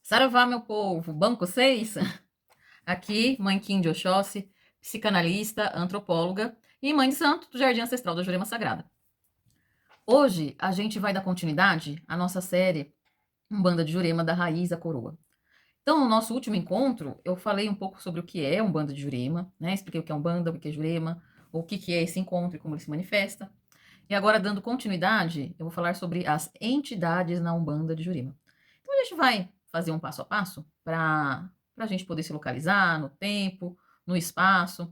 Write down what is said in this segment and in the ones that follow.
Saravá, meu povo, Banco 6. Aqui, mãe Kim de Oxóssi, psicanalista, antropóloga e mãe de santo do Jardim Ancestral da Jurema Sagrada. Hoje, a gente vai dar continuidade à nossa série Umbanda de Jurema, da Raiz à Coroa. Então, no nosso último encontro, eu falei um pouco sobre o que é Umbanda de Jurema, né? Expliquei o que é Umbanda, o que é Jurema, o que é esse encontro e como ele se manifesta. E agora, dando continuidade, eu vou falar sobre as entidades na Umbanda de Jurema. Então, a gente vai fazer um passo a passo para a gente poder se localizar no tempo, no espaço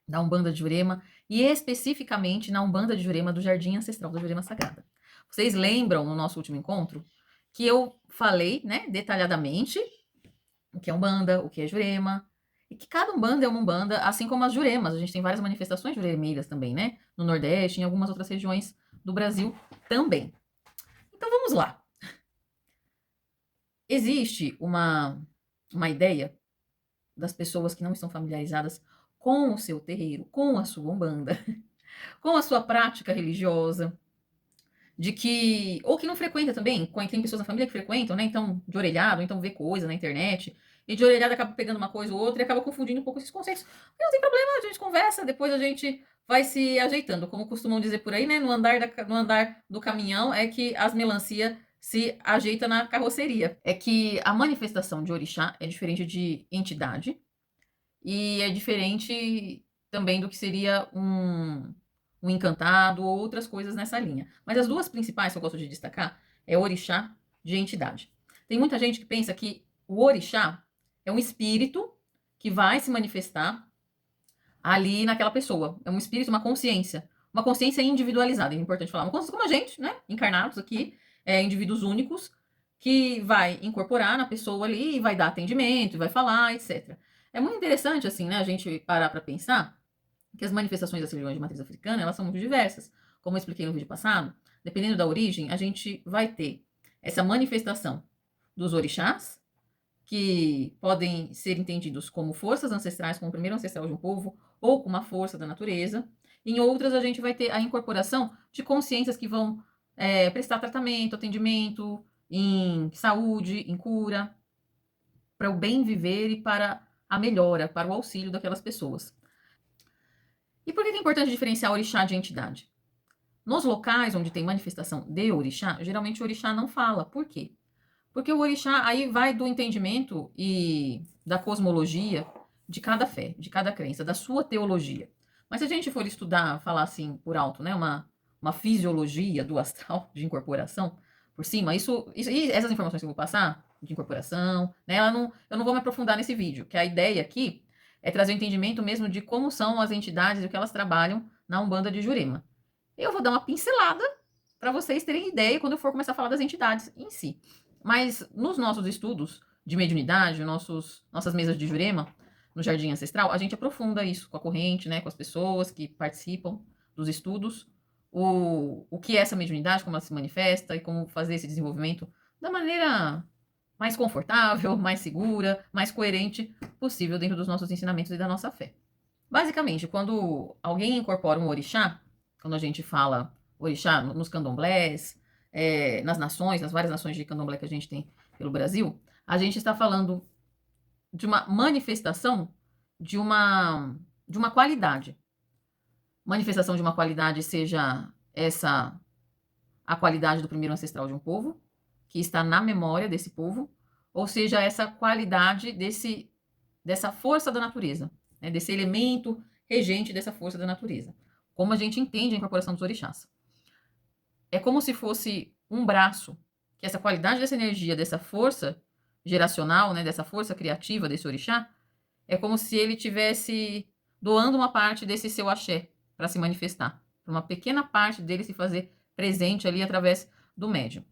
da Umbanda de Jurema e especificamente na Umbanda de Jurema do Jardim Ancestral da Jurema Sagrada. Vocês lembram no nosso último encontro que eu falei, né, detalhadamente o que é Umbanda, o que é Jurema, e que cada Umbanda é uma Umbanda, assim como as Juremas. A gente tem várias manifestações juremeiras também, né? No Nordeste, em algumas outras regiões do Brasil também. Então vamos lá. Existe uma ideia das pessoas que não estão familiarizadas com o seu terreiro, com a sua Umbanda, com a sua prática religiosa, de que, ou que não frequenta também, tem pessoas na família que frequentam, né? Então, de orelhado, então vê coisa na internet, e de orelhado acaba pegando uma coisa ou outra e acaba confundindo um pouco esses conceitos. E não tem problema, a gente conversa, depois a gente vai se ajeitando. Como costumam dizer por aí, né? No andar do caminhão é que as melancia se ajeita na carroceria. É que a manifestação de orixá é diferente de entidade e é diferente também do que seria um encantado ou outras coisas nessa linha. Mas as duas principais que eu gosto de destacar é orixá de entidade. Tem muita gente que pensa que o orixá é um espírito que vai se manifestar ali naquela pessoa. É um espírito, uma consciência individualizada, é importante falar. Uma consciência como a gente, né? Encarnados aqui, indivíduos únicos, que vai incorporar na pessoa ali e vai dar atendimento, vai falar, etc. É muito interessante, assim, né? A gente parar para pensar que as manifestações das religiões de matriz africana, elas são muito diversas. Como eu expliquei no vídeo passado, dependendo da origem, a gente vai ter essa manifestação dos orixás, que podem ser entendidos como forças ancestrais, como o primeiro ancestral de um povo, ou como uma força da natureza. Em outras, a gente vai ter a incorporação de consciências que vão prestar tratamento, atendimento, em saúde, em cura, para o bem viver e para a melhora, para o auxílio daquelas pessoas. E por que é importante diferenciar orixá de entidade? Nos locais onde tem manifestação de orixá, geralmente o orixá não fala. Por quê? Porque o orixá aí vai do entendimento e da cosmologia de cada fé, de cada crença, da sua teologia. Mas se a gente for estudar, falar assim por alto, né, uma fisiologia do astral de incorporação por cima, e essas informações que eu vou passar de incorporação, né, eu não vou me aprofundar nesse vídeo, que a ideia aqui é trazer o entendimento mesmo de como são as entidades e o que elas trabalham na Umbanda de Jurema. Eu vou dar uma pincelada para vocês terem ideia quando eu for começar a falar das entidades em si. Mas nos nossos estudos de mediunidade, nossas mesas de Jurema, no Jardim Ancestral, a gente aprofunda isso com a corrente, né, com as pessoas que participam dos estudos, o que é essa mediunidade, como ela se manifesta e como fazer esse desenvolvimento da maneira mais confortável, mais segura, mais coerente possível dentro dos nossos ensinamentos e da nossa fé. Basicamente, quando alguém incorpora um orixá, quando a gente fala orixá nos candomblés, nas nações, nas várias nações de candomblé que a gente tem pelo Brasil, a gente está falando de uma manifestação de uma qualidade. Manifestação de uma qualidade seja essa a qualidade do primeiro ancestral de um povo, que está na memória desse povo, ou seja, essa qualidade dessa força da natureza, né, desse elemento regente dessa força da natureza. Como a gente entende a incorporação dos orixás. É como se fosse um braço, que essa qualidade dessa energia, dessa força geracional, né, dessa força criativa desse orixá, é como se ele tivesse doando uma parte desse seu axé para se manifestar, para uma pequena parte dele se fazer presente ali através do médium.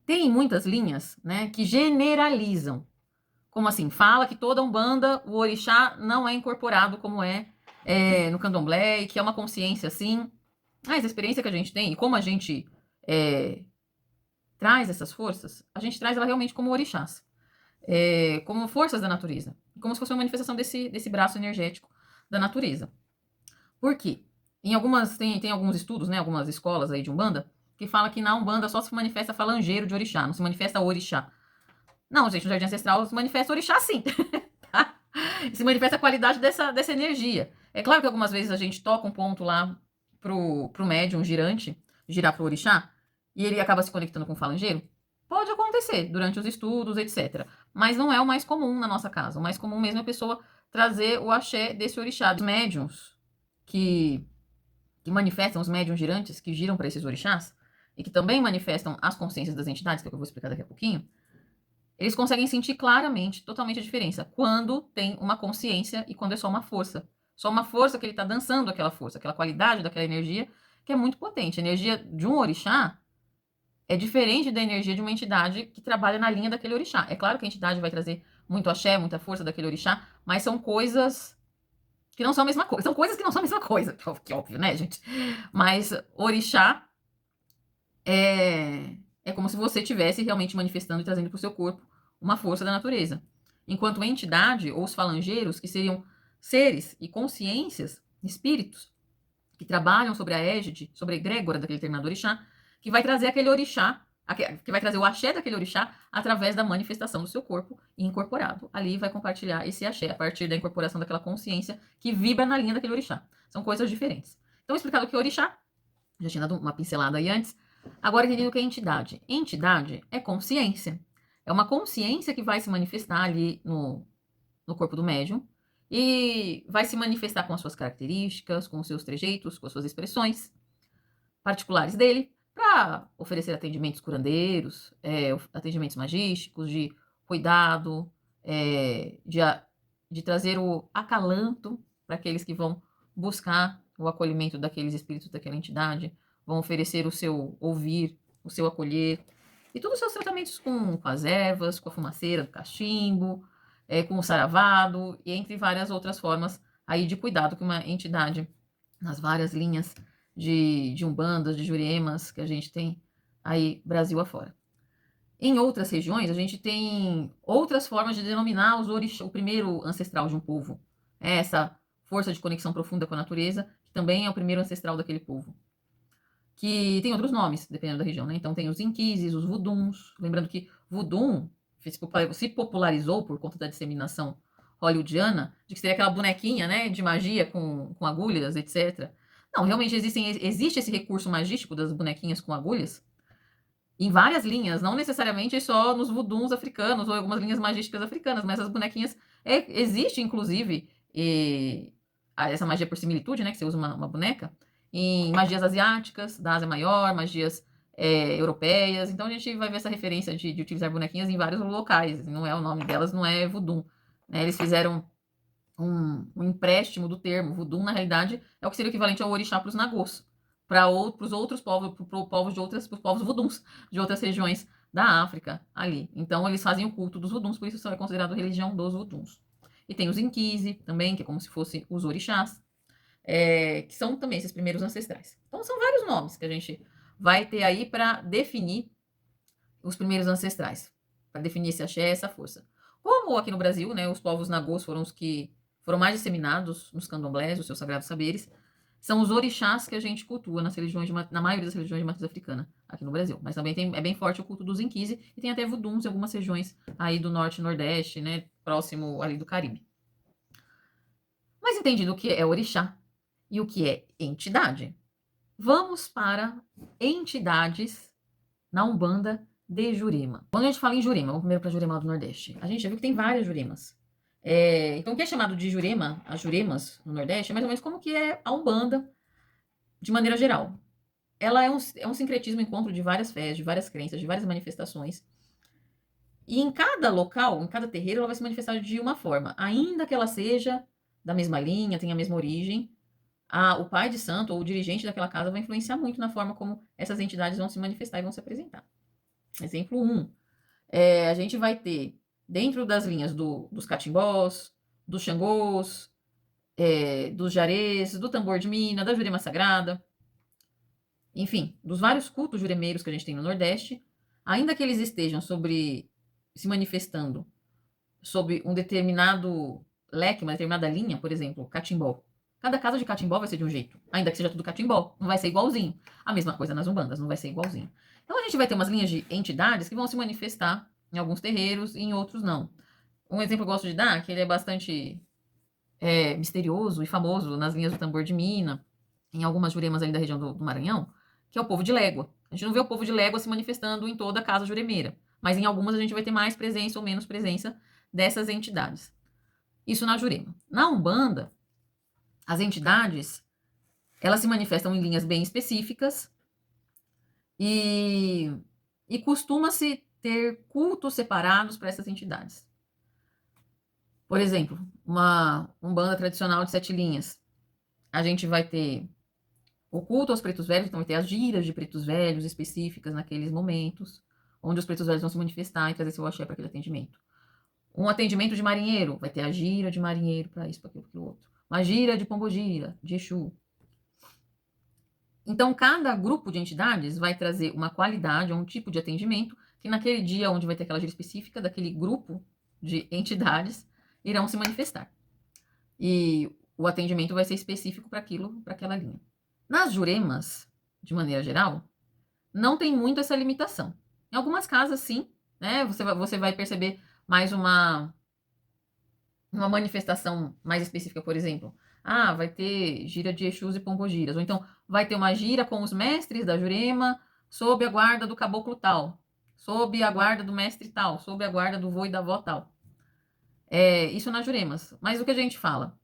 Tem muitas linhas, né, que generalizam. Como assim? Fala que toda Umbanda, o orixá não é incorporado como no candomblé, e que é uma consciência assim. Mas a experiência que a gente tem, e como a gente traz essas forças, a gente traz ela realmente como orixás. Como forças da natureza. Como se fosse uma manifestação desse braço energético da natureza. Por quê? Tem alguns estudos, né, algumas escolas aí de Umbanda, que fala que na Umbanda só se manifesta falangeiro de orixá, não se manifesta orixá. Não, gente, no jardim ancestral se manifesta orixá sim, tá? Se manifesta a qualidade dessa energia. É claro que algumas vezes a gente toca um ponto lá pro médium girante, girar pro orixá, e ele acaba se conectando com o falangeiro. Pode acontecer durante os estudos, etc. Mas não é o mais comum na nossa casa. O mais comum mesmo é a pessoa trazer o axé desse orixá. Os médiums que, que manifestam, os médiums girantes que giram para esses orixás, e que também manifestam as consciências das entidades, que é o que eu vou explicar daqui a pouquinho, eles conseguem sentir claramente, totalmente a diferença, quando tem uma consciência e quando é só uma força. Só uma força que ele está dançando aquela força, aquela qualidade daquela energia, que é muito potente. A energia de um orixá é diferente da energia de uma entidade que trabalha na linha daquele orixá. É claro que a entidade vai trazer muito axé, muita força daquele orixá, mas são coisas que não são a mesma coisa. São coisas que não são a mesma coisa, que é óbvio, né, gente? Mas orixá é como se você estivesse realmente manifestando e trazendo para o seu corpo uma força da natureza. Enquanto a entidade, ou os falangeiros, que seriam seres e consciências, espíritos, que trabalham sobre a égide, sobre a egrégora daquele determinado orixá, que vai trazer aquele orixá, que vai trazer o axé daquele orixá através da manifestação do seu corpo e incorporado. Ali vai compartilhar esse axé a partir da incorporação daquela consciência que vibra na linha daquele orixá. São coisas diferentes. Então, explicado o que é orixá, já tinha dado uma pincelada aí antes. Agora entendendo o que é entidade. Entidade é consciência. É uma consciência que vai se manifestar ali no corpo do médium e vai se manifestar com as suas características, com os seus trejeitos, com as suas expressões particulares dele, para oferecer atendimentos curandeiros, atendimentos magísticos, de cuidado, de trazer o acalanto para aqueles que vão buscar o acolhimento daqueles espíritos daquela entidade, vão oferecer o seu ouvir, o seu acolher, e todos os seus tratamentos com as ervas, com a fumaceira do cachimbo, com o saravado, e entre várias outras formas aí de cuidado que uma entidade, nas várias linhas de umbandas, de juremas que a gente tem aí Brasil afora. Em outras regiões, a gente tem outras formas de denominar os orixá, o primeiro ancestral de um povo. Essa força de conexão profunda com a natureza, que também é o primeiro ancestral daquele povo. Que tem outros nomes, dependendo da região, né? Então tem os inquises, os vuduns. Lembrando que vudum se popularizou por conta da disseminação hollywoodiana, de que seria aquela bonequinha, né, de magia com agulhas, etc. Não, realmente existe esse recurso magístico das bonequinhas com agulhas, em várias linhas, não necessariamente só nos vuduns africanos ou algumas linhas magísticas africanas, mas essas bonequinhas existe inclusive essa magia por similitude, né, que você usa uma boneca, em magias asiáticas, da Ásia Maior, magias europeias. Então a gente vai ver essa referência de utilizar bonequinhas em vários locais. Não é o nome delas, não é voodoo. Né? Eles fizeram um empréstimo do termo. Voodoo, na realidade, é o que seria o equivalente ao orixá para os nagôs, para os outros povos, para os povos voodoos de outras regiões da África ali. Então eles fazem o culto dos voodoos, por isso isso é considerado religião dos voodoos. E tem os inquise também, que é como se fossem os orixás, que são também esses primeiros ancestrais. Então são vários nomes que a gente vai ter aí para definir os primeiros ancestrais, para definir esse axé, essa força. Como aqui no Brasil, né, os povos nagôs foram os que foram mais disseminados nos candomblés, os seus sagrados saberes, são os orixás que a gente cultua na maioria das religiões de matriz africana aqui no Brasil. Mas também é bem forte o culto dos inquise e tem até vuduns em algumas regiões aí do norte e nordeste, né, próximo ali do Caribe. Mas entendido o que é orixá e o que é entidade, vamos para entidades na Umbanda de Jurema. Quando a gente fala em Jurema, vamos primeiro para Jurema do Nordeste. A gente já viu que tem várias Juremas. Então, o que é chamado de Jurema, as Juremas no Nordeste, é mais ou menos como que é a Umbanda de maneira geral. Ela é um sincretismo, encontro de várias fés, de várias crenças, de várias manifestações. E em cada local, em cada terreiro, ela vai se manifestar de uma forma. Ainda que ela seja da mesma linha, tenha a mesma origem, o pai de santo ou o dirigente daquela casa vai influenciar muito na forma como essas entidades vão se manifestar e vão se apresentar. Exemplo 1. A gente vai ter, dentro das linhas dos catimbós, dos xangôs, dos jarés, do tambor de mina, da jurema sagrada, enfim, dos vários cultos juremeiros que a gente tem no Nordeste, ainda que eles estejam se manifestando sob um determinado leque, uma determinada linha, por exemplo, catimbó. Cada casa de catimbó vai ser de um jeito, ainda que seja tudo catimbó, não vai ser igualzinho. A mesma coisa nas umbandas, não vai ser igualzinho. Então a gente vai ter umas linhas de entidades que vão se manifestar em alguns terreiros e em outros não. Um exemplo que eu gosto de dar, que ele é bastante misterioso e famoso nas linhas do tambor de Mina, em algumas juremas ali da região do Maranhão, que é o povo de Légua. A gente não vê o povo de Légua se manifestando em toda a casa juremeira, mas em algumas a gente vai ter mais presença ou menos presença dessas entidades. Isso na Jurema. Na Umbanda, as entidades, elas se manifestam em linhas bem específicas e, e costuma-se ter cultos separados para essas entidades. Por exemplo, uma Umbanda tradicional de 7 linhas. A gente vai ter o culto aos pretos velhos, então vai ter as giras de pretos velhos específicas naqueles momentos, onde os pretos velhos vão se manifestar e trazer seu axé para aquele atendimento. Um atendimento de marinheiro, vai ter a gira de marinheiro para isso, para aquilo, para aquilo outro. Uma gira de pombogira, de Exu. Então, cada grupo de entidades vai trazer uma qualidade, um tipo de atendimento, que naquele dia onde vai ter aquela gira específica, daquele grupo de entidades, irão se manifestar. E o atendimento vai ser específico para aquilo, para aquela linha. Nas juremas, de maneira geral, não tem muito essa limitação. Em algumas casas, sim, né? Você vai perceber mais uma manifestação mais específica, por exemplo. Ah, vai ter gira de Exus e pombogiras. Ou então, vai ter uma gira com os mestres da Jurema sob a guarda do caboclo tal, sob a guarda do mestre tal, sob a guarda do vô e da avó tal. Isso nas Juremas. Mas o que a gente fala?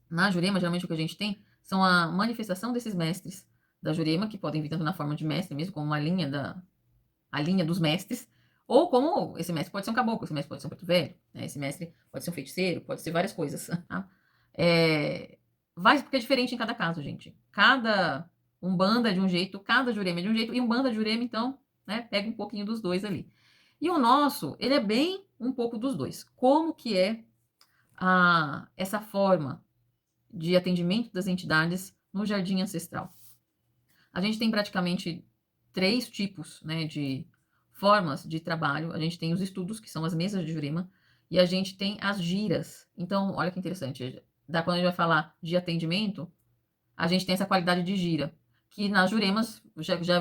Na Jurema, geralmente o que a gente tem são a manifestação desses mestres da Jurema, que podem vir tanto na forma de mestre mesmo, como a linha dos mestres, ou como esse mestre pode ser um caboclo, esse mestre pode ser um preto velho, né? Esse mestre pode ser um feiticeiro, pode ser várias coisas. Tá? Porque é diferente em cada caso, gente. Cada umbanda é de um jeito, cada jurema é de um jeito, e umbanda jurema, então, né, pega um pouquinho dos dois ali. E o nosso, ele é bem um pouco dos dois. Como que é essa forma de atendimento das entidades no jardim ancestral? A gente tem praticamente 3 tipos, né, de formas de trabalho. A gente tem os estudos, que são as mesas de Jurema, e a gente tem as giras. Então, olha que interessante. Quando a gente vai falar de atendimento, a gente tem essa qualidade de gira, que nas juremas,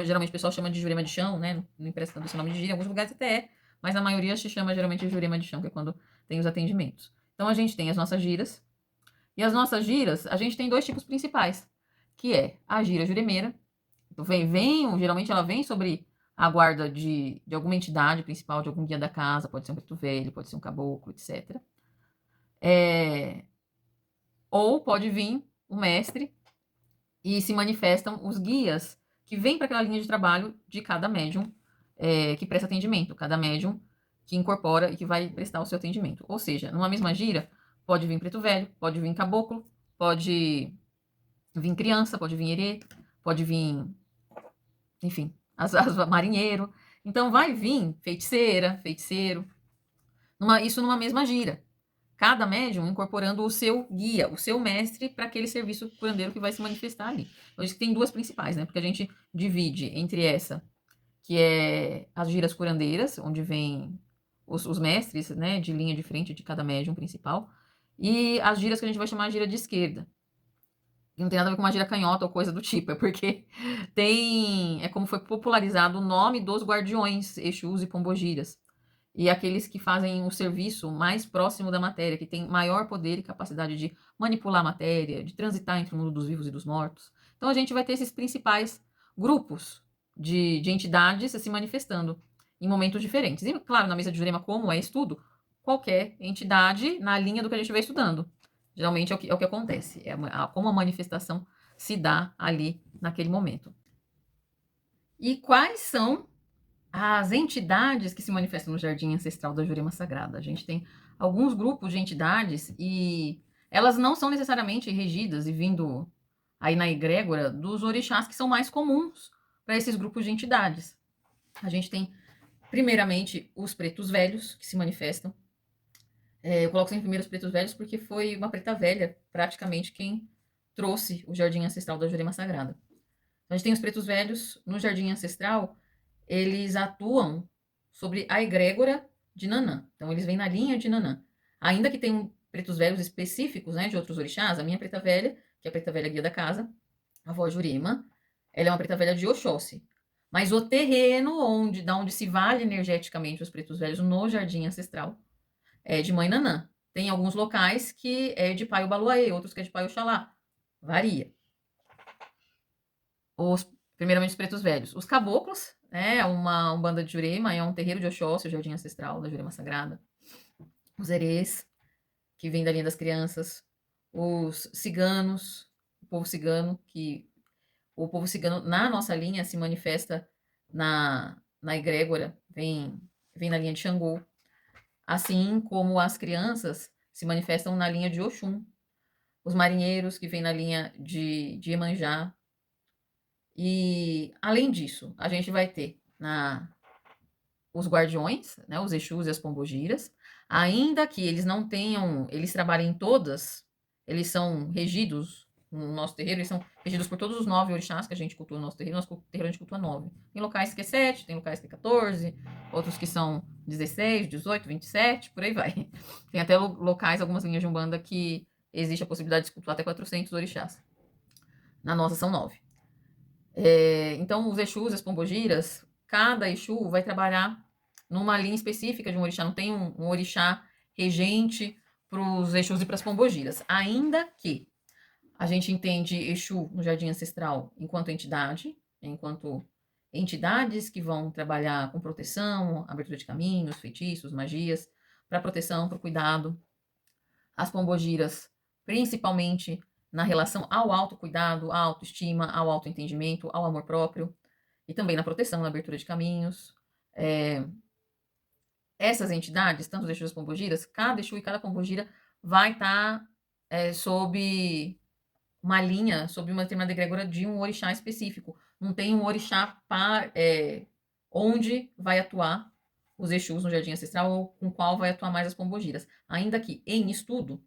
geralmente o pessoal chama de jurema de chão, né? Não emprestando esse nome de gira, em alguns lugares até é, mas na maioria se chama geralmente de jurema de chão, que é quando tem os atendimentos. Então, a gente tem as nossas giras, e as nossas giras, a gente tem 2 tipos principais, que é a gira juremeira. Então, geralmente ela vem sobre a guarda de alguma entidade principal, de algum guia da casa, pode ser um preto velho, pode ser um caboclo, etc. Ou pode vir o mestre e se manifestam os guias que vêm para aquela linha de trabalho de cada médium que presta atendimento, cada médium que incorpora e que vai prestar o seu atendimento. Ou seja, numa mesma gira, pode vir preto velho, pode vir caboclo, pode vir criança, pode vir herê, pode vir, enfim, as marinheiro. Então vai vir feiticeira, feiticeiro, isso numa mesma gira. Cada médium incorporando o seu guia, o seu mestre para aquele serviço curandeiro que vai se manifestar ali. Por isso que tem 2 principais, né? Porque a gente divide entre essa, que é as giras curandeiras, onde vem os mestres, né, de linha de frente de cada médium principal, e as giras que a gente vai chamar de gira de esquerda. E não tem nada a ver com uma gira canhota ou coisa do tipo, é porque é como foi popularizado o nome dos guardiões, Exus e Pombogiras. E aqueles que fazem o serviço mais próximo da matéria, que tem maior poder e capacidade de manipular a matéria, de transitar entre o mundo dos vivos e dos mortos. Então a gente vai ter esses principais grupos de entidades se manifestando em momentos diferentes. E, claro, na mesa de Jurema, como é estudo, qualquer entidade na linha do que a gente vai estudando. Geralmente é o que acontece, como a manifestação se dá ali naquele momento. E quais são as entidades que se manifestam no Jardim Ancestral da Jurema Sagrada? A gente tem alguns grupos de entidades e elas não são necessariamente regidas e vindo aí na egrégora dos orixás que são mais comuns para esses grupos de entidades. A gente tem, primeiramente, os pretos velhos que se manifestam. Eu coloco sempre primeiro os pretos velhos porque foi uma preta velha, praticamente, quem trouxe o Jardim Ancestral da Jurema Sagrada. Então, a gente tem os pretos velhos no Jardim Ancestral, eles atuam sobre a egrégora de Nanã. Então, eles vêm na linha de Nanã. Ainda que tenham pretos velhos específicos, né, de outros orixás, a minha preta velha, que é a preta velha guia da casa, a avó Jurema, ela é uma preta velha de Oxóssi. Mas o terreno da onde se vale energeticamente os pretos velhos no jardim ancestral é de Mãe Nanã. Tem alguns locais que é de Pai Obaluaê, outros que é de Pai Oxalá. Varia. Primeiramente os pretos velhos. Os caboclos, né, uma umbanda de Jurema, é um terreiro de Oxóssi, o jardim ancestral da Jurema Sagrada. Os herês, que vem da linha das crianças. Os ciganos, o povo cigano, que o povo cigano na nossa linha se manifesta na egrégora, vem na linha de Xangô. Assim como as crianças se manifestam na linha de Oxum. Os marinheiros, que vêm na linha de Iemanjá. E, além disso, a gente vai ter os guardiões, né, os Exus e as pombogiras, ainda que eles não tenham, eles trabalhem em todas, eles são regidos no nosso terreiro, eles são regidos por todos os 9 orixás que a gente cultua no nosso terreiro a gente cultua 9. Tem locais que é 7, tem locais que é 14, outros que são 16, 18, 27, por aí vai. Tem até locais, algumas linhas de Umbanda, que existe a possibilidade de cultuar até 400 orixás. Na nossa são 9. Então, os Exus, as pombogiras, cada Exu vai trabalhar numa linha específica de um orixá. Não tem um orixá regente para os Exus e para as pombogiras. Ainda que a gente entende Exu no Jardim Ancestral enquanto entidade, enquanto entidades que vão trabalhar com proteção, abertura de caminhos, feitiços, magias, para proteção, para o cuidado. As pombogiras, principalmente na relação ao autocuidado, à autoestima, ao autoentendimento, ao amor próprio, e também na proteção, na abertura de caminhos. Essas entidades, tanto os Exus e as pombogiras, cada Exu e cada pombogira vai estar sob uma linha, sob uma determinada egrégora de um orixá específico. Não tem um orixá onde vai atuar os Exus no Jardim Ancestral ou com qual vai atuar mais as pombogiras. Ainda que em estudo,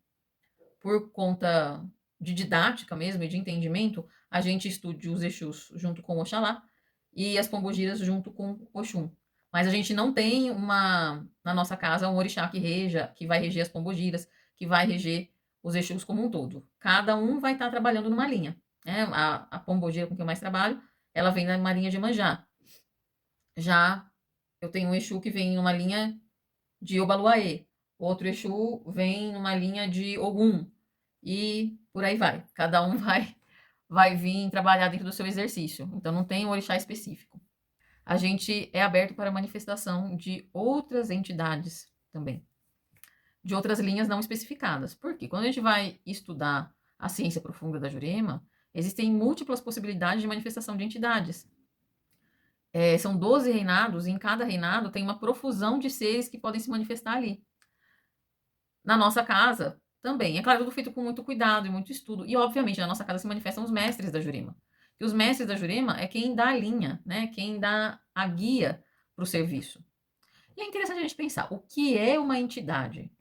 por conta de didática mesmo e de entendimento, a gente estude os Exus junto com Oxalá e as pombogiras junto com Oxum. Mas a gente não tem na nossa casa um orixá que vai reger as pombogiras, que vai reger os Exus como um todo. Cada um vai estar trabalhando numa linha. Né? A pombogira com que eu mais trabalho, ela vem na linha de Iemanjá. Já eu tenho um Exu que vem numa linha de Obaluaê. Outro Exu vem numa linha de Ogum. E por aí vai. Cada um vai vir trabalhar dentro do seu exercício. Então não tem um orixá específico. A gente é aberto para manifestação de outras entidades também. De outras linhas não especificadas. Porque quando a gente vai estudar a ciência profunda da Jurema, existem múltiplas possibilidades de manifestação de entidades. São 12 reinados e em cada reinado tem uma profusão de seres que podem se manifestar ali. Na nossa casa, também. É claro, tudo feito com muito cuidado e muito estudo. E, obviamente, na nossa casa se manifestam os mestres da Jurema. E os mestres da Jurema é quem dá a linha, né? Quem dá a guia para o serviço. E é interessante a gente pensar, o que é uma entidade?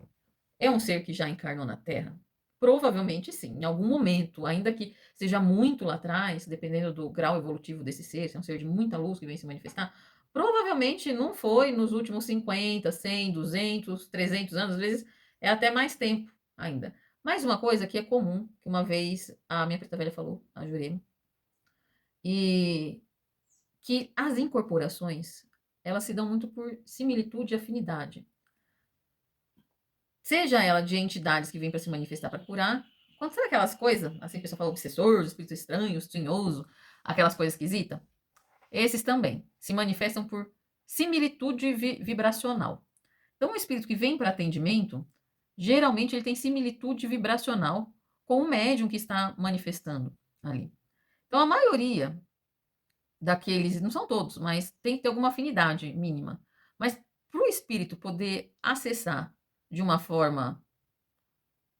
É um ser que já encarnou na Terra? Provavelmente sim, em algum momento, ainda que seja muito lá atrás, dependendo do grau evolutivo desse ser, se é um ser de muita luz que vem se manifestar, provavelmente não foi nos últimos 50, 100, 200, 300 anos, às vezes é até mais tempo ainda. Mas uma coisa que é comum, que uma vez a minha preta velha falou, a Jurema, e que as incorporações, elas se dão muito por similitude e afinidade. Seja ela de entidades que vêm para se manifestar para curar, quando sabe aquelas coisas, assim, a pessoa fala obsessor, espírito estranho, tinhoso, aquelas coisas esquisitas? Esses também se manifestam por similitude vibracional. Então, um espírito que vem para atendimento, geralmente ele tem similitude vibracional com o médium que está manifestando ali. Então, a maioria daqueles, não são todos, mas tem que ter alguma afinidade mínima. Mas para o espírito poder acessar de uma forma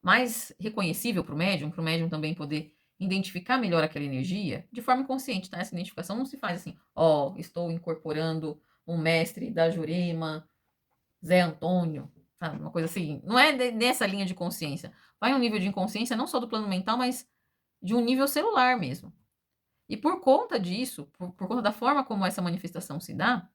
mais reconhecível para o médium também poder identificar melhor aquela energia, de forma consciente, tá? Essa identificação não se faz assim, estou incorporando um mestre da Jurema, Zé Antônio, sabe? Uma coisa assim. Não é nessa linha de consciência. Vai um nível de inconsciência não só do plano mental, mas de um nível celular mesmo. E por conta disso, por conta da forma como essa manifestação se dá,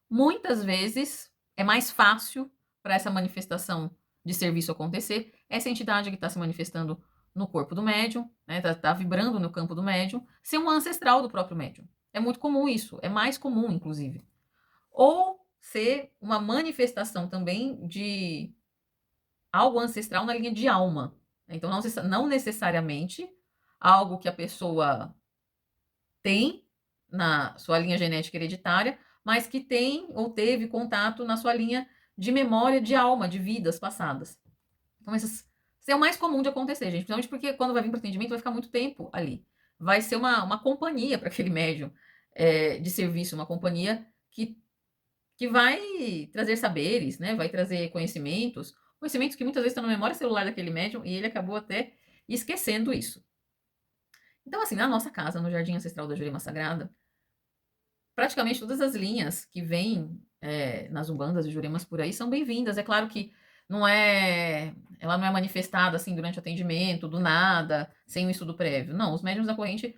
muitas vezes é mais fácil para essa manifestação de serviço acontecer, essa entidade que está se manifestando no corpo do médium, né, tá vibrando no campo do médium, ser um ancestral do próprio médium. É muito comum isso, é mais comum, inclusive. Ou ser uma manifestação também de algo ancestral na linha de alma. Então, não necessariamente algo que a pessoa tem na sua linha genética hereditária, mas que tem ou teve contato na sua linha de memória de alma, de vidas passadas. Então, isso é o mais comum de acontecer, gente. Principalmente porque quando vai vir para o atendimento, vai ficar muito tempo ali. Vai ser uma companhia para aquele médium de serviço, uma companhia que vai trazer saberes, né? Vai trazer conhecimentos, conhecimentos que muitas vezes estão na memória celular daquele médium e ele acabou até esquecendo isso. Então, assim, na nossa casa, no Jardim Ancestral da Jurema Sagrada, praticamente todas as linhas que vêm nas umbandas e juremas por aí são bem-vindas. É claro que ela não é manifestada assim durante o atendimento, do nada, sem um estudo prévio. Não, os médiuns da corrente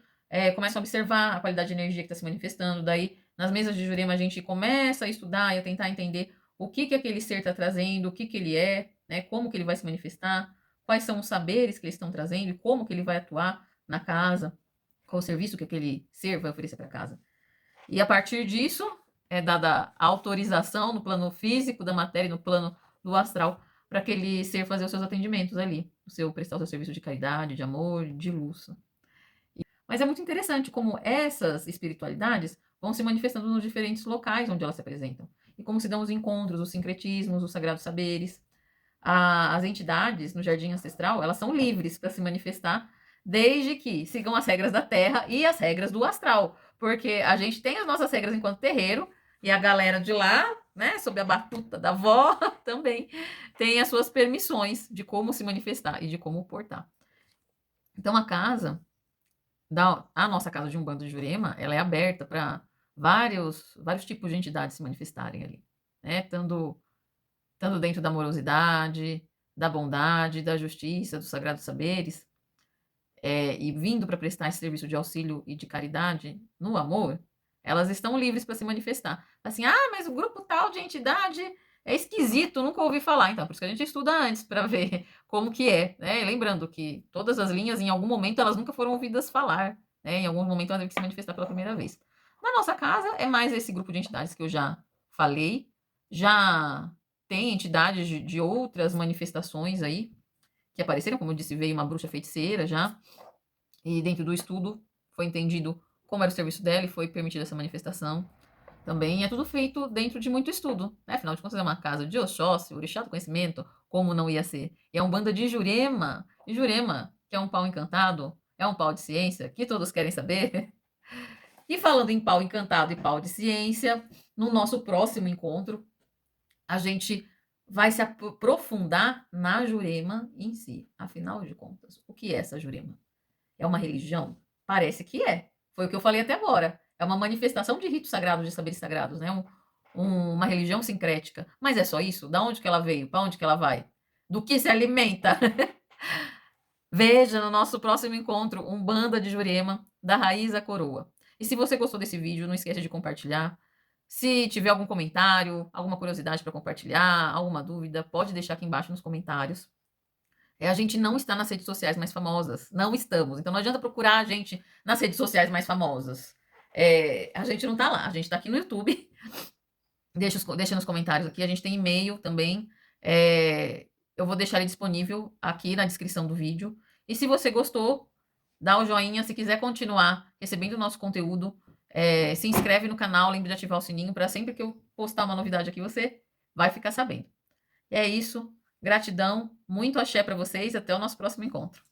começam a observar a qualidade de energia que está se manifestando. Daí, nas mesas de jurema, a gente começa a estudar e a tentar entender o que aquele ser está trazendo, o que ele é, né, como que ele vai se manifestar, quais são os saberes que eles estão trazendo e como que ele vai atuar na casa, qual o serviço que aquele ser vai oferecer para a casa. E a partir disso, é dada a autorização no plano físico da matéria e no plano do astral para aquele ser fazer os seus atendimentos ali, prestar o seu serviço de caridade, de amor, de luz. Mas é muito interessante como essas espiritualidades vão se manifestando nos diferentes locais onde elas se apresentam. E como se dão os encontros, os sincretismos, os sagrados saberes. As entidades no jardim ancestral, elas são livres para se manifestar, desde que sigam as regras da Terra e as regras do astral. Porque a gente tem as nossas regras enquanto terreiro, e a galera de lá, né, sob a batuta da avó, também tem as suas permissões de como se manifestar e de como portar. Então a nossa casa de Umbanda de Jurema, ela é aberta para vários tipos de entidades se manifestarem ali, né? Tanto dentro da amorosidade, da bondade, da justiça, dos sagrados saberes, e vindo para prestar esse serviço de auxílio e de caridade no amor, elas estão livres para se manifestar. Assim, mas o grupo tal de entidade é esquisito, nunca ouvi falar. Então, por isso que a gente estuda antes para ver como que é, né? Lembrando que todas as linhas, em algum momento, elas nunca foram ouvidas falar, né? Em algum momento, elas têm que se manifestar pela primeira vez. Na nossa casa, é mais esse grupo de entidades que eu já falei, já tem entidades de outras manifestações aí que apareceram, como eu disse, veio uma bruxa feiticeira já, e dentro do estudo foi entendido como era o serviço dela e foi permitida essa manifestação. Também é tudo feito dentro de muito estudo, né? Afinal de contas, é uma casa de Oxóssi, orixá do conhecimento, como não ia ser. E é um banda de Jurema, que é um pau encantado, é um pau de ciência, que todos querem saber. E falando em pau encantado e pau de ciência, no nosso próximo encontro, a gente vai se aprofundar na Jurema em si. Afinal de contas, o que é essa Jurema? É uma religião? Parece que é. Foi o que eu falei até agora. É uma manifestação de ritos sagrados, de saberes sagrados, né? Uma religião sincrética. Mas é só isso? Da onde que ela veio? Para onde que ela vai? Do que se alimenta? Veja no nosso próximo encontro Umbanda de Jurema, da raiz à coroa. E se você gostou desse vídeo, não esqueça de compartilhar. Se tiver algum comentário, alguma curiosidade para compartilhar, alguma dúvida, pode deixar aqui embaixo nos comentários. A gente não está nas redes sociais mais famosas. Não estamos. Então não adianta procurar a gente nas redes sociais mais famosas. A gente não está lá. A gente está aqui no YouTube. Deixa nos comentários aqui. A gente tem e-mail também. Eu vou deixar ele disponível aqui na descrição do vídeo. E se você gostou, dá o joinha. Se quiser continuar recebendo o nosso conteúdo, se inscreve no canal. Lembre de ativar o sininho para sempre que eu postar uma novidade aqui, você vai ficar sabendo. É isso. Gratidão, muito axé para vocês, até o nosso próximo encontro.